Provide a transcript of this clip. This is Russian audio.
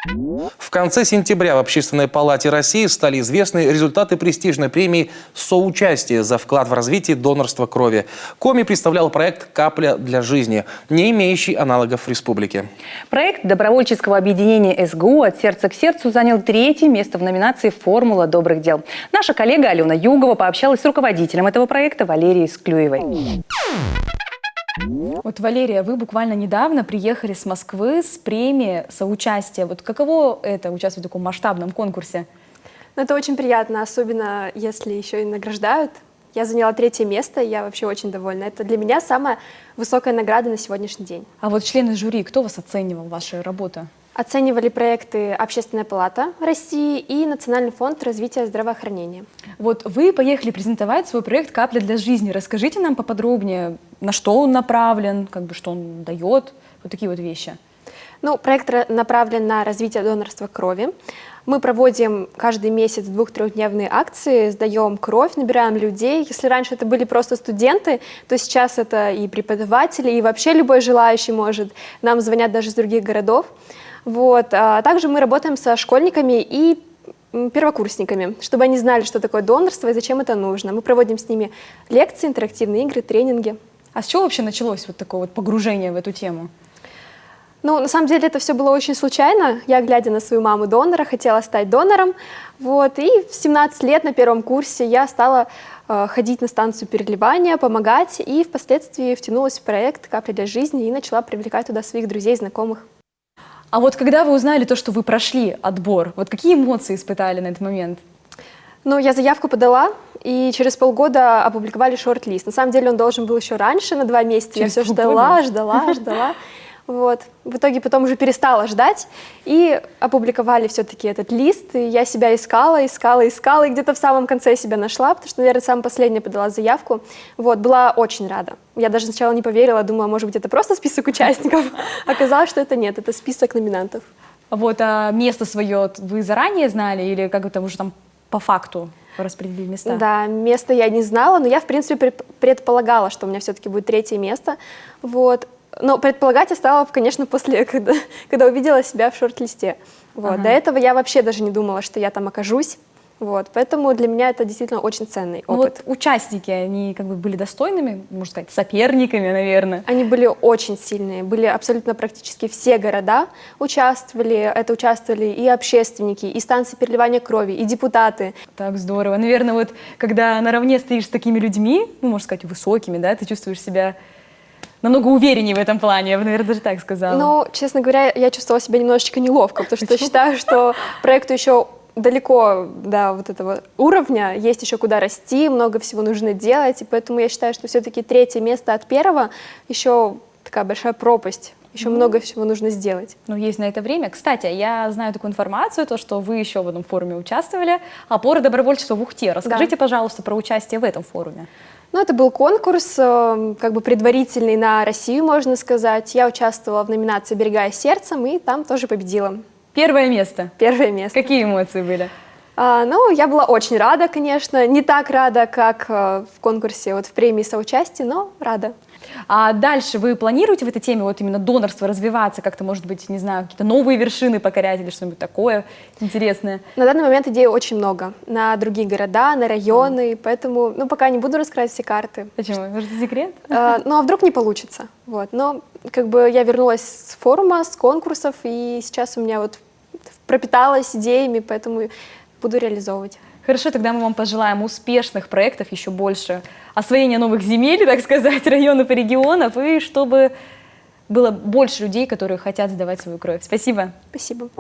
В конце сентября в Общественной палате России стали известны результаты престижной премии «Соучастие» за вклад в развитие донорства крови. Коми представлял проект «Капля для жизни», не имеющий аналогов в республике. Проект добровольческого объединения СГУ «От сердца к сердцу» занял 3-е место в номинации «Формула добрых дел». Наша коллега Алена Югова пообщалась с руководителем этого проекта Валерией Склюевой. Вот, Валерия, вы буквально недавно приехали с Москвы с премией «Соучастие». Вот каково это, участвовать в таком масштабном конкурсе? Ну, это очень приятно, особенно если еще и награждают. Я заняла 3-е место, и я вообще очень довольна. Это для меня самая высокая награда на сегодняшний день. А вот члены жюри, кто вас оценивал, вашу работу? Оценивали проекты Общественная палата России и Национальный фонд развития здравоохранения. Вот вы поехали презентовать свой проект «Капля для жизни». Расскажите нам поподробнее, на что он направлен, что он дает, вот такие вот вещи. Ну, проект направлен на развитие донорства крови. Мы проводим каждый месяц 2-3-дневные акции, сдаем кровь, набираем людей. Если раньше это были просто студенты, то сейчас это и преподаватели, и вообще любой желающий может. Нам звонят даже из других городов. Вот. А также мы работаем со школьниками и первокурсниками, чтобы они знали, что такое донорство и зачем это нужно. Мы проводим с ними лекции, интерактивные игры, тренинги. А с чего вообще началось вот такое вот погружение в эту тему? Ну, на самом деле это все было очень случайно. Я, глядя на свою маму-донора, хотела стать донором. Вот. И в 17 лет на 1-м курсе я стала ходить на станцию переливания, помогать, и впоследствии втянулась в проект «Капля для жизни» и начала привлекать туда своих друзей, знакомых. А вот когда вы узнали то, что вы прошли отбор, вот какие эмоции испытали на этот момент? Ну, я заявку подала, и через полгода опубликовали шорт-лист. На самом деле он должен был еще раньше, на 2 месяца. Я все ждала. Вот. В итоге потом уже перестала ждать, и опубликовали все-таки этот лист, и я себя искала, и где-то в самом конце себя нашла, потому что, наверное, самая последняя подала заявку. Вот, была очень рада. Я даже сначала не поверила, думала, может быть, это просто список участников. Оказалось, что это нет, это список номинантов. Вот, а место свое вы заранее знали, или как это уже там по факту распределили места? Да, место я не знала, но я, в принципе, предполагала, что у меня все-таки будет 3-е место. Вот. Но предполагать я стала, конечно, после, когда увидела себя в шорт-листе. Вот. Ага. До этого я вообще даже не думала, что я там окажусь. Вот. Поэтому для меня это действительно очень ценный опыт. Вот участники, они были достойными, можно сказать, соперниками, наверное? Они были очень сильные. Были абсолютно практически все города участвовали. Это участвовали и общественники, и станции переливания крови, и депутаты. Так здорово. Наверное, вот когда наравне стоишь с такими людьми, можно сказать, высокими, да, ты чувствуешь себя намного увереннее в этом плане, я бы, наверное, даже так сказала. Ну, честно говоря, я чувствовала себя немножечко неловко, потому что считаю, что проекту еще далеко до вот этого уровня, есть еще куда расти, много всего нужно делать, и поэтому я считаю, что все-таки 3-е место от 1-го еще такая большая пропасть. Еще много всего нужно сделать. Ну, есть на это время. Кстати, я знаю такую информацию, то, что вы еще в этом форуме участвовали. «Опора добровольчества в Ухте». Расскажите, пожалуйста, про участие в этом форуме. Ну, это был конкурс, предварительный на Россию, можно сказать. Я участвовала в номинации «Берегая сердцем» и там тоже победила. 1-е место? 1-е место. Какие эмоции были? Ну, я была очень рада, конечно. Не так рада, как в конкурсе, в премии «Соучастие», но рада. А дальше вы планируете в этой теме именно донорство развиваться, как-то, может быть, не знаю, какие-то новые вершины покорять или что-нибудь такое интересное? На данный момент идей очень много. На другие города, на районы, поэтому, пока не буду раскрывать все карты. Почему? Может, секрет? Ну, а вдруг не получится? Вот. Но, я вернулась с форума, с конкурсов, и сейчас у меня пропиталась идеями, поэтому буду реализовывать. Хорошо, тогда мы вам пожелаем успешных проектов, еще больше освоения новых земель, так сказать, районов и регионов, и чтобы было больше людей, которые хотят сдавать свою кровь. Спасибо. Спасибо.